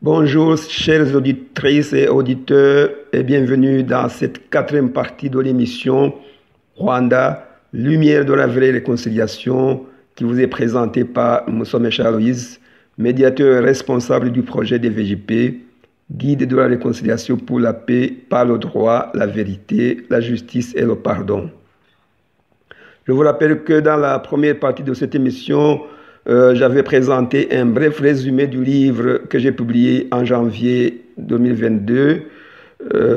Bonjour chères auditrices et auditeurs et bienvenue dans cette quatrième partie de l'émission Rwanda, Lumière de la vraie réconciliation qui vous est présentée par Moussome Aloïse, médiateur responsable du projet des VJP, guide de la réconciliation pour la paix par le droit, la vérité, la justice et le pardon. Je vous rappelle que dans la première partie de cette émission, j'avais présenté un bref résumé du livre que j'ai publié en janvier 2022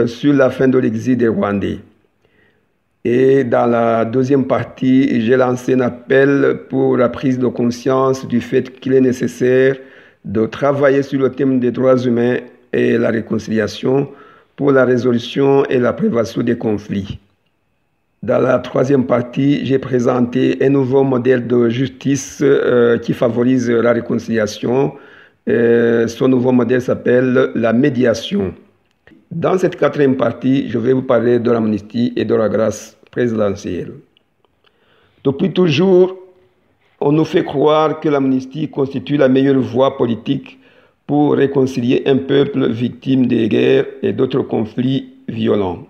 sur la fin de l'exil des Rwandais. Et dans la deuxième partie, j'ai lancé un appel pour la prise de conscience du fait qu'il est nécessaire de travailler sur le thème des droits humains et la réconciliation pour la résolution et la prévention des conflits. Dans la troisième partie, j'ai présenté un nouveau modèle de justice qui favorise la réconciliation. Ce nouveau modèle s'appelle la médiation. Dans cette quatrième partie, je vais vous parler de l'amnistie et de la grâce présidentielle. Depuis toujours, on nous fait croire que l'amnistie constitue la meilleure voie politique pour réconcilier un peuple victime des guerres et d'autres conflits violents.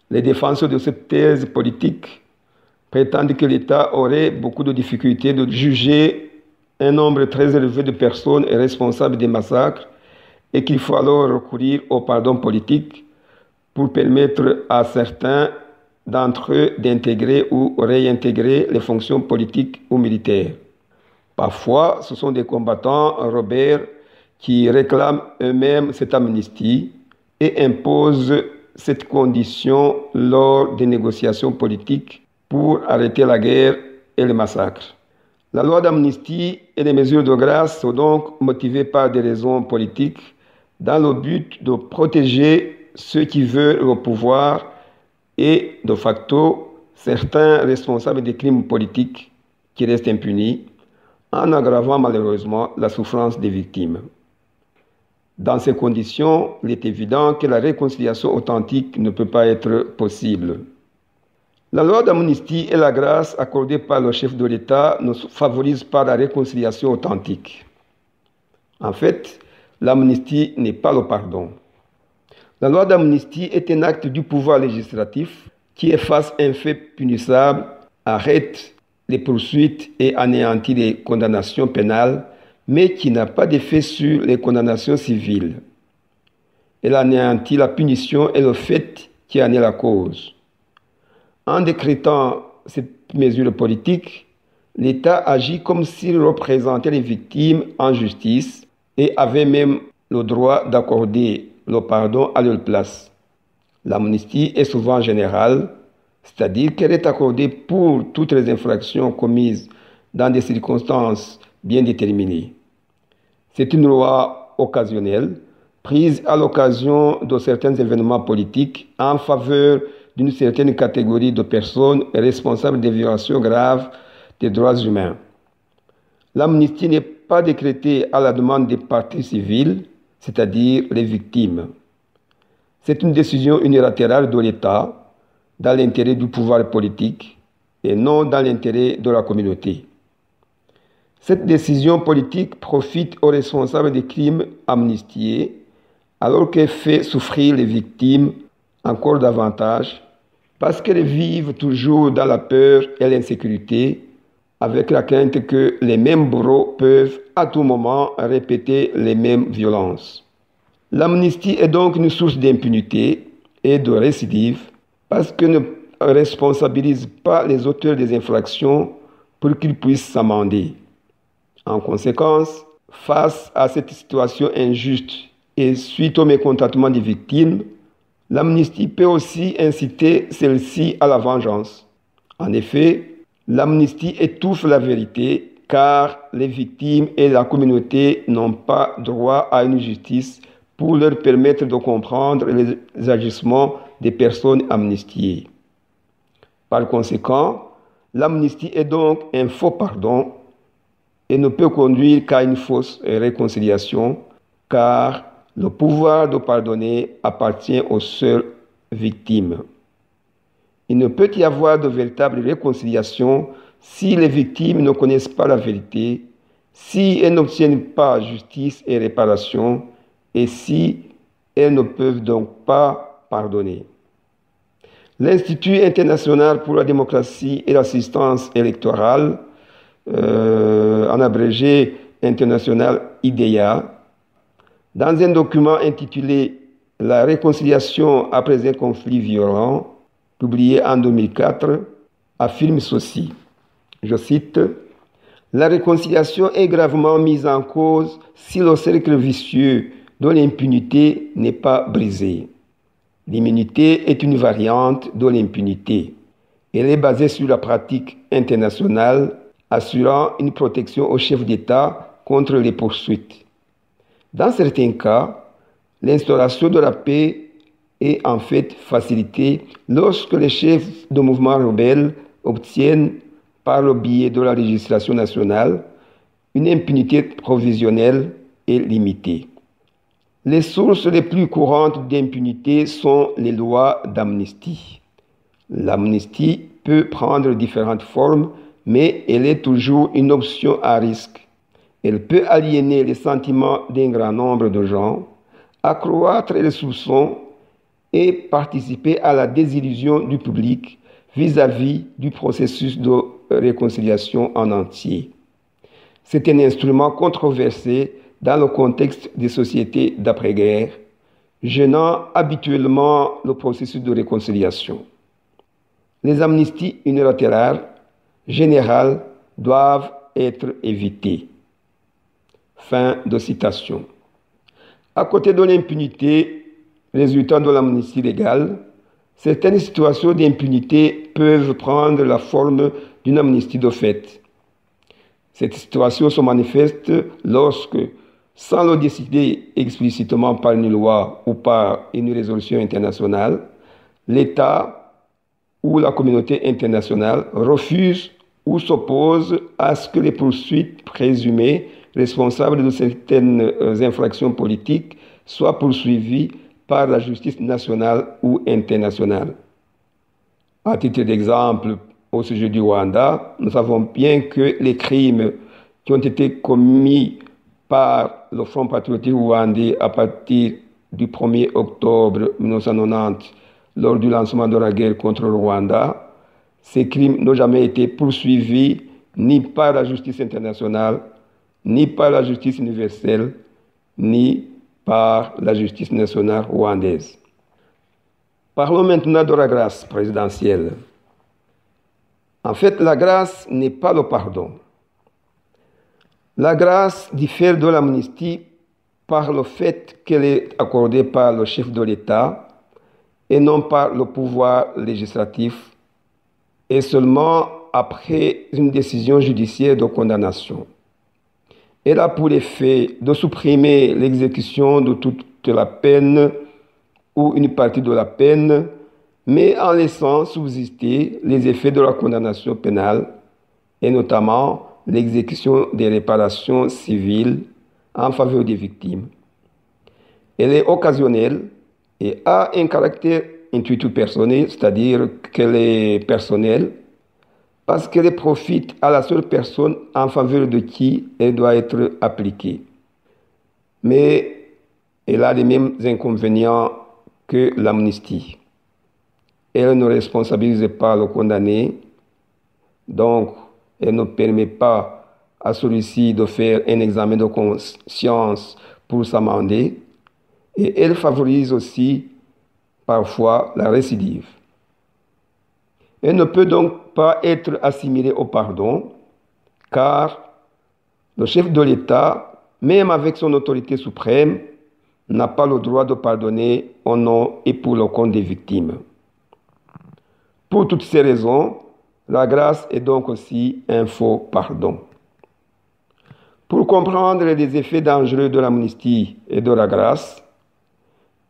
Les défenseurs de cette thèse politique prétendent que l'État aurait beaucoup de difficultés de juger un nombre très élevé de personnes responsables des massacres et qu'il faut alors recourir au pardon politique pour permettre à certains d'entre eux d'intégrer ou réintégrer les fonctions politiques ou militaires. Parfois, ce sont des combattants rebelles qui réclament eux-mêmes cette amnistie et imposent cette condition lors des négociations politiques pour arrêter la guerre et les massacres. La loi d'amnistie et les mesures de grâce sont donc motivées par des raisons politiques dans le but de protéger ceux qui veulent le pouvoir et, de facto, certains responsables des crimes politiques qui restent impunis, en aggravant malheureusement la souffrance des victimes. Dans ces conditions, il est évident que la réconciliation authentique ne peut pas être possible. La loi d'amnistie et la grâce accordée par le chef de l'État ne favorisent pas la réconciliation authentique. En fait, l'amnistie n'est pas le pardon. La loi d'amnistie est un acte du pouvoir législatif qui efface un fait punissable, arrête les poursuites et anéantit les condamnations pénales, mais qui n'a pas d'effet sur les condamnations civiles. Elle anéantit la punition et le fait qui en est la cause. En décrétant cette mesure politique, l'État agit comme s'il représentait les victimes en justice et avait même le droit d'accorder le pardon à leur place. L'amnistie est souvent générale, c'est-à-dire qu'elle est accordée pour toutes les infractions commises dans des circonstances bien déterminées. C'est une loi occasionnelle, prise à l'occasion de certains événements politiques en faveur d'une certaine catégorie de personnes responsables des violations graves des droits humains. L'amnistie n'est pas décrétée à la demande des parties civiles, c'est-à-dire les victimes. C'est une décision unilatérale de l'État dans l'intérêt du pouvoir politique et non dans l'intérêt de la communauté. Cette décision politique profite aux responsables des crimes amnistiés alors qu'elle fait souffrir les victimes encore davantage parce qu'elles vivent toujours dans la peur et l'insécurité avec la crainte que les mêmes bourreaux peuvent à tout moment répéter les mêmes violences. L'amnistie est donc une source d'impunité et de récidive parce qu'elle ne responsabilise pas les auteurs des infractions pour qu'ils puissent s'amender. En conséquence, face à cette situation injuste et suite au mécontentement des victimes, l'amnistie peut aussi inciter celles-ci à la vengeance. En effet, l'amnistie étouffe la vérité car les victimes et la communauté n'ont pas droit à une justice pour leur permettre de comprendre les agissements des personnes amnistiées. Par conséquent, l'amnistie est donc un faux pardon et ne peut conduire qu'à une fausse réconciliation, car le pouvoir de pardonner appartient aux seules victimes. Il ne peut y avoir de véritable réconciliation si les victimes ne connaissent pas la vérité, si elles n'obtiennent pas justice et réparation et si elles ne peuvent donc pas pardonner. L'Institut international pour la démocratie et l'assistance électorale, en abrégé international IDEA, dans un document intitulé « La réconciliation après un conflit violent », publié en 2004, affirme ceci, je cite, « La réconciliation est gravement mise en cause si le cercle vicieux de l'impunité n'est pas brisé. L'immunité est une variante de l'impunité. Elle est basée sur la pratique internationale assurant une protection aux chefs d'État contre les poursuites. Dans certains cas, l'instauration de la paix est en fait facilitée lorsque les chefs de mouvements rebelles obtiennent, par le biais de la législation nationale, une impunité provisionnelle et limitée. Les sources les plus courantes d'impunité sont les lois d'amnistie. L'amnistie peut prendre différentes formes, mais elle est toujours une option à risque. Elle peut aliéner les sentiments d'un grand nombre de gens, accroître les soupçons et participer à la désillusion du public vis-à-vis du processus de réconciliation en entier. C'est un instrument controversé dans le contexte des sociétés d'après-guerre, gênant habituellement le processus de réconciliation. Les amnisties unilatérales, générales, doivent être évitées. Fin de citation. À côté de l'impunité résultant de l'amnistie légale, certaines situations d'impunité peuvent prendre la forme d'une amnistie de fait. Cette situation se manifeste lorsque, sans le décider explicitement par une loi ou par une résolution internationale, l'État ou la communauté internationale refuse ou s'oppose à ce que les poursuites présumées responsables de certaines infractions politiques soient poursuivies par la justice nationale ou internationale. À titre d'exemple, au sujet du Rwanda, nous savons bien que les crimes qui ont été commis par le Front patriotique rwandais à partir du 1er octobre 1990, lors du lancement de la guerre contre le Rwanda, ces crimes n'ont jamais été poursuivis ni par la justice internationale, ni par la justice universelle, ni par la justice nationale rwandaise. Parlons maintenant de la grâce présidentielle. En fait, la grâce n'est pas le pardon. La grâce diffère de l'amnistie par le fait qu'elle est accordée par le chef de l'État et non par le pouvoir législatif, et seulement après une décision judiciaire de condamnation. Elle a pour effet de supprimer l'exécution de toute la peine ou une partie de la peine, mais en laissant subsister les effets de la condamnation pénale, et notamment l'exécution des réparations civiles en faveur des victimes. Elle est occasionnelle et a un caractère intuitif personnel, c'est-à-dire qu'elle est personnelle, parce qu'elle profite à la seule personne en faveur de qui elle doit être appliquée. Mais elle a les mêmes inconvénients que l'amnistie. Elle ne responsabilise pas le condamné, donc elle ne permet pas à celui-ci de faire un examen de conscience pour s'amender, et elle favorise aussi parfois la récidive. Elle ne peut donc pas être assimilée au pardon, car le chef de l'État, même avec son autorité suprême, n'a pas le droit de pardonner au nom et pour le compte des victimes. Pour toutes ces raisons, la grâce est donc aussi un faux pardon. Pour comprendre les effets dangereux de l'amnistie et de la grâce,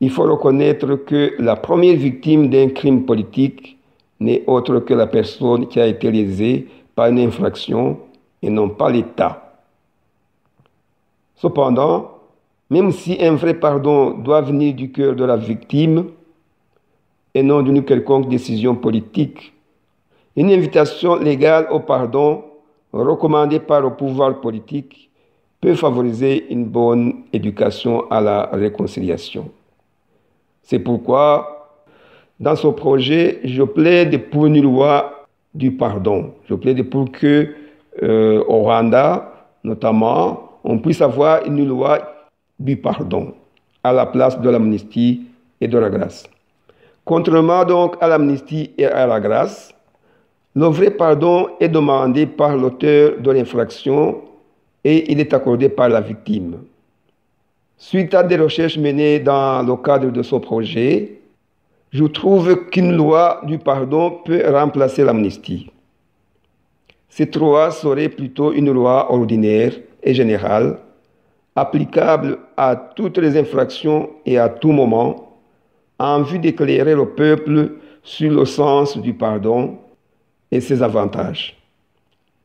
il faut reconnaître que la première victime d'un crime politique n'est autre que la personne qui a été lésée par une infraction et non pas l'État. Cependant, même si un vrai pardon doit venir du cœur de la victime et non d'une quelconque décision politique, une invitation légale au pardon recommandée par le pouvoir politique peut favoriser une bonne éducation à la réconciliation. C'est pourquoi, dans ce projet, je plaide pour une loi du pardon. Je plaide pour que, au Rwanda, notamment, on puisse avoir une loi du pardon à la place de l'amnistie et de la grâce. Contrairement donc à l'amnistie et à la grâce, le vrai pardon est demandé par l'auteur de l'infraction et il est accordé par la victime. Suite à des recherches menées dans le cadre de ce projet, je trouve qu'une loi du pardon peut remplacer l'amnistie. Cette loi serait plutôt une loi ordinaire et générale, applicable à toutes les infractions et à tout moment, en vue d'éclairer le peuple sur le sens du pardon et ses avantages.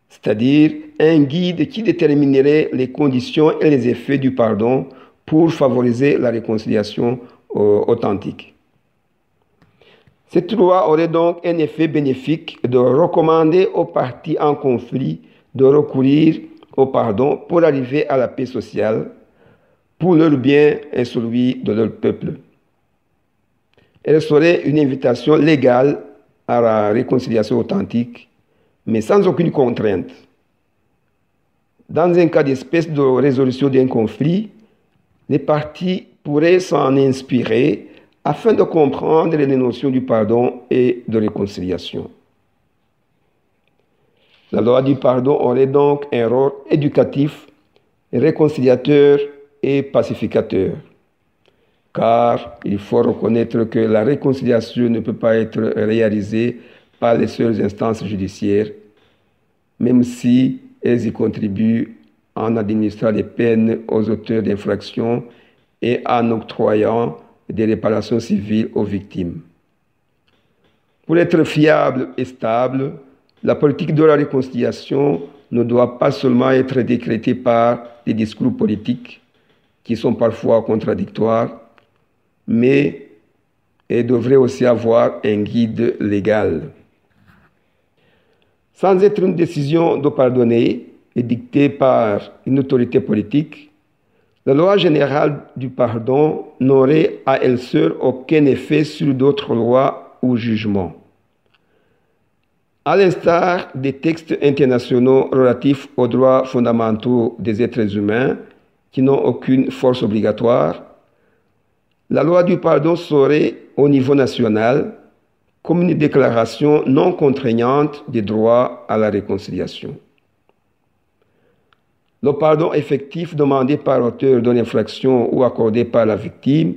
C'est-à-dire un guide qui déterminerait les conditions et les effets du pardon pour favoriser la réconciliation authentique. Cette loi aurait donc un effet bénéfique de recommander aux parties en conflit de recourir au pardon pour arriver à la paix sociale, pour leur bien et celui de leur peuple. Elle serait une invitation légale à la réconciliation authentique, mais sans aucune contrainte. Dans un cas d'espèce de résolution d'un conflit, les parties pourraient s'en inspirer afin de comprendre les notions du pardon et de réconciliation. La loi du pardon aurait donc un rôle éducatif, réconciliateur et pacificateur. Car il faut reconnaître que la réconciliation ne peut pas être réalisée par les seules instances judiciaires, même si elles y contribuent en administrant des peines aux auteurs d'infractions et en octroyant des réparations civiles aux victimes. Pour être fiable et stable, la politique de la réconciliation ne doit pas seulement être décrétée par des discours politiques qui sont parfois contradictoires, mais elle devrait aussi avoir un guide légal. Sans être une décision de pardonner et dictée par une autorité politique, la loi générale du pardon n'aurait à elle seule aucun effet sur d'autres lois ou jugements. À l'instar des textes internationaux relatifs aux droits fondamentaux des êtres humains qui n'ont aucune force obligatoire, la loi du pardon serait, au niveau national, comme une déclaration non contraignante des droits à la réconciliation. Le pardon effectif demandé par l'auteur de l'infraction ou accordé par la victime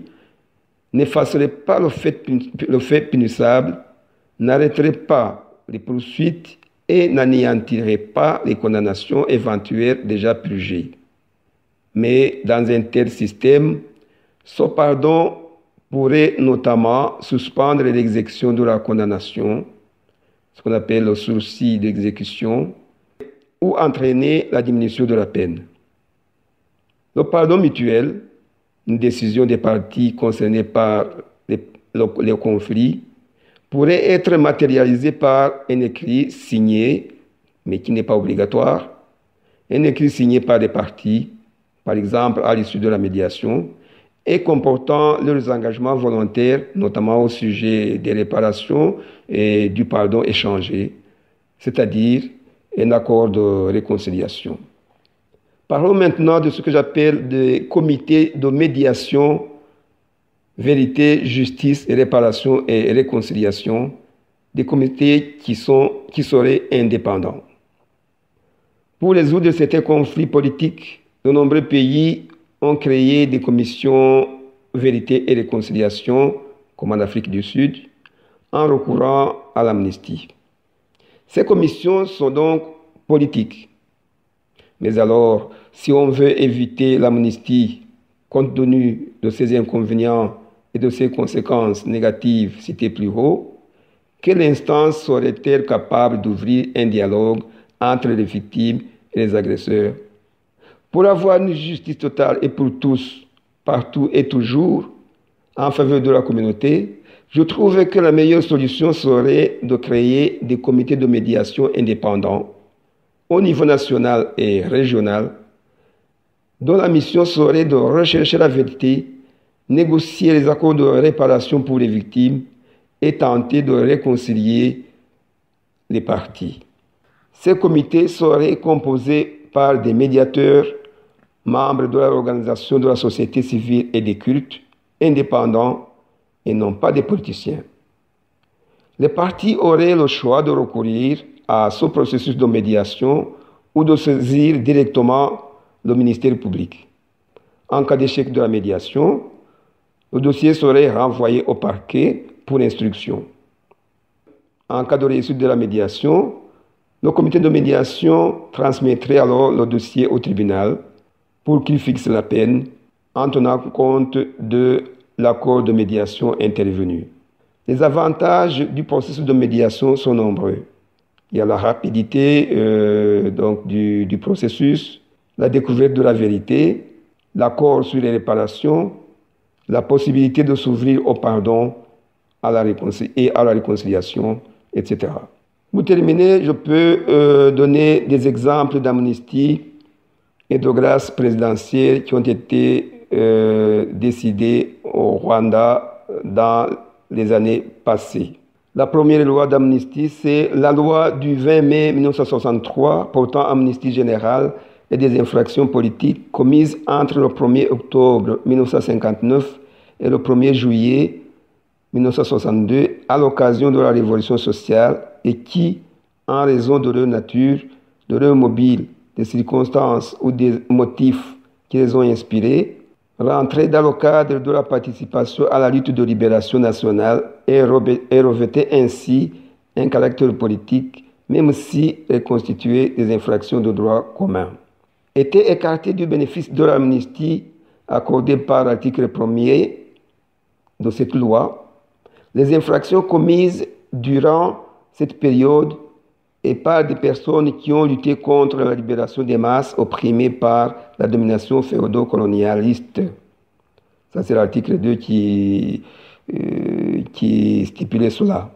n'effacerait pas le fait punissable, n'arrêterait pas les poursuites et n'anéantirait pas les condamnations éventuelles déjà purgées. Mais dans un tel système, ce pardon pourrait notamment suspendre l'exécution de la condamnation, ce qu'on appelle le sursis d'exécution, ou entraîner la diminution de la peine. Le pardon mutuel, une décision des parties concernées par les conflits, pourrait être matérialisé par un écrit signé, mais qui n'est pas obligatoire, un écrit signé par des parties, par exemple à l'issue de la médiation, et comportant leurs engagements volontaires, notamment au sujet des réparations et du pardon échangé, c'est-à-dire un accord de réconciliation. Parlons maintenant de ce que j'appelle des comités de médiation, vérité, justice, réparation et réconciliation, des comités qui seraient indépendants. Pour résoudre certains conflits politiques, de nombreux pays ont créé des commissions vérité et réconciliation, comme en Afrique du Sud, en recourant à l'amnistie. Ces commissions sont donc politiques. Mais alors, si on veut éviter l'amnistie, compte tenu de ses inconvénients et de ses conséquences négatives citées plus haut, quelle instance serait-elle capable d'ouvrir un dialogue entre les victimes et les agresseurs? Pour avoir une justice totale et pour tous, partout et toujours, en faveur de la communauté, je trouve que la meilleure solution serait de créer des comités de médiation indépendants au niveau national et régional, dont la mission serait de rechercher la vérité, négocier les accords de réparation pour les victimes et tenter de réconcilier les parties. Ces comités seraient composés par des médiateurs, membres de l'organisation de la société civile et des cultes, indépendants et non pas des politiciens. Les parties auraient le choix de recourir à ce processus de médiation ou de saisir directement le ministère public. En cas d'échec de la médiation, le dossier serait renvoyé au parquet pour instruction. En cas de réussite de la médiation, le comité de médiation transmettrait alors le dossier au tribunal pour qu'il fixe la peine en tenant compte de l'accord de médiation intervenu. Les avantages du processus de médiation sont nombreux. Il y a la rapidité du processus, la découverte de la vérité, l'accord sur les réparations, la possibilité de s'ouvrir au pardon et à la réconciliation, etc. Pour terminer, je peux donner des exemples d'amnistie et de grâce présidentielle qui ont été décidées au Rwanda dans les années passées. La première loi d'amnistie, c'est la loi du 20 mai 1963 portant amnistie générale et des infractions politiques commises entre le 1er octobre 1959 et le 1er juillet 1962 à l'occasion de la révolution sociale et qui, en raison de leur nature, de leur mobile, des circonstances ou des motifs qui les ont inspirés, rentraient dans le cadre de la participation à la lutte de libération nationale et revêtaient ainsi un caractère politique, même si elles constituaient des infractions de droit commun. Étaient écartées du bénéfice de l'amnistie accordée par l'article 1er de cette loi les infractions commises durant cette période et par des personnes qui ont lutté contre la libération des masses opprimées par la domination féodo-colonialiste. Ça, c'est l'article 2 qui stipulait cela.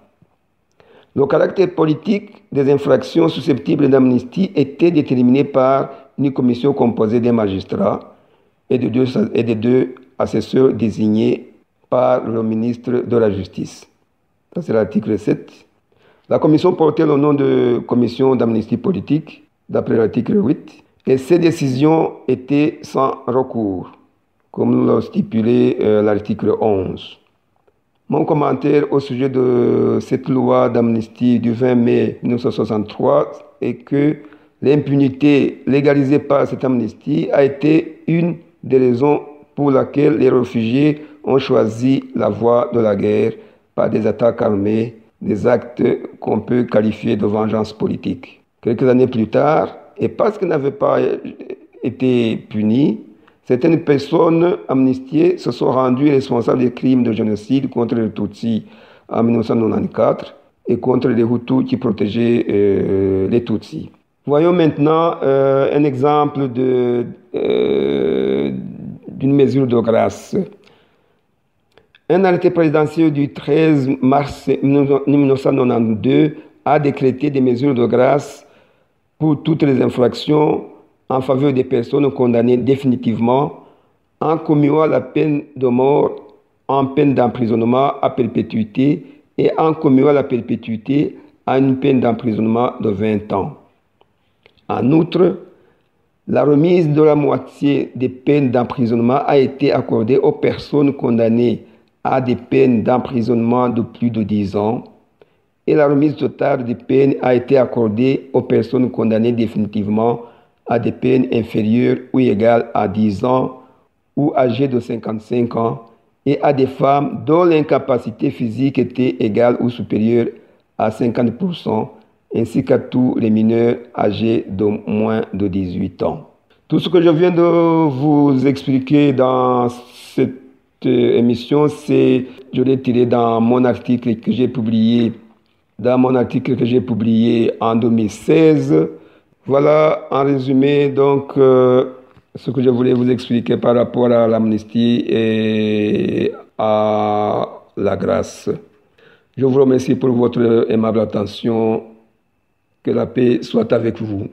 Le caractère politique des infractions susceptibles d'amnistie était déterminé par une commission composée des magistrats et de deux assesseurs désignés par le ministre de la Justice. Ça, c'est l'article 7. La commission portait le nom de commission d'amnistie politique, d'après l'article 8, et ces décisions étaient sans recours, comme le stipulait l'article 11. Mon commentaire au sujet de cette loi d'amnistie du 20 mai 1963 est que l'impunité légalisée par cette amnistie a été une des raisons pour laquelle les réfugiés ont choisi la voie de la guerre par des attaques armées, des actes qu'on peut qualifier de vengeance politique. Quelques années plus tard, et parce qu'elles n'avaient pas été punies, certaines personnes amnistiées se sont rendues responsables des crimes de génocide contre les Tutsis en 1994 et contre les Hutus qui protégeaient les Tutsis. Voyons maintenant un exemple d'une mesure de grâce. Un arrêté présidentiel du 13 mars 1992 a décrété des mesures de grâce pour toutes les infractions en faveur des personnes condamnées définitivement en commuant la peine de mort en peine d'emprisonnement à perpétuité et en commuant la perpétuité à une peine d'emprisonnement de 20 ans. En outre, la remise de la moitié des peines d'emprisonnement a été accordée aux personnes condamnées à des peines d'emprisonnement de plus de 10 ans et la remise totale des peines a été accordée aux personnes condamnées définitivement à des peines inférieures ou égales à 10 ans ou âgées de 55 ans et à des femmes dont l'incapacité physique était égale ou supérieure à 50%, ainsi qu'à tous les mineurs âgés de moins de 18 ans. Tout ce que je viens de vous expliquer dans cette émission, je l'ai tiré dans mon article que j'ai publié en 2016. Voilà en résumé donc ce que je voulais vous expliquer par rapport à l'amnistie et à la grâce. Je vous remercie pour votre aimable attention. Que la paix soit avec vous.